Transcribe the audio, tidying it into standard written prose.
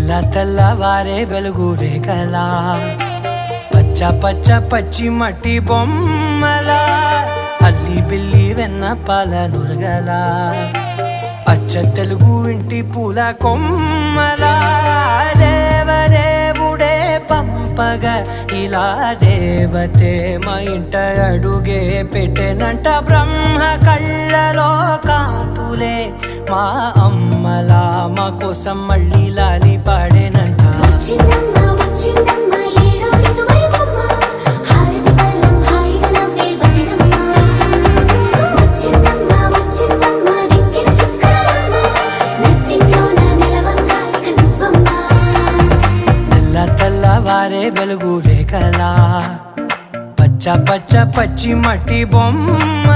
తెల్ల తెల్లవారే వెలుగు రేఖలా పచ్చ పచ్చ పచ్చి మట్టి బొమ్మలా అల్లి బిల్లి వెన్న పాల నురగలా అచ్చ తెలుగు ఇంటి పూల కొమ్మలా దేవదేవుడే పంపగా ఇలా దేవతే మా ఇంట అడుగే పెట్టెనంట బ్రహ్మ కళ్ళలో కాంతులే మా అమ్మలా మా కోసం మళ్ళీ లాలి పాడేనంట తెల్లవారే వెలుగు రేఖలా పచ్చ పచ్చ పచ్చి మట్టి బొమ్మ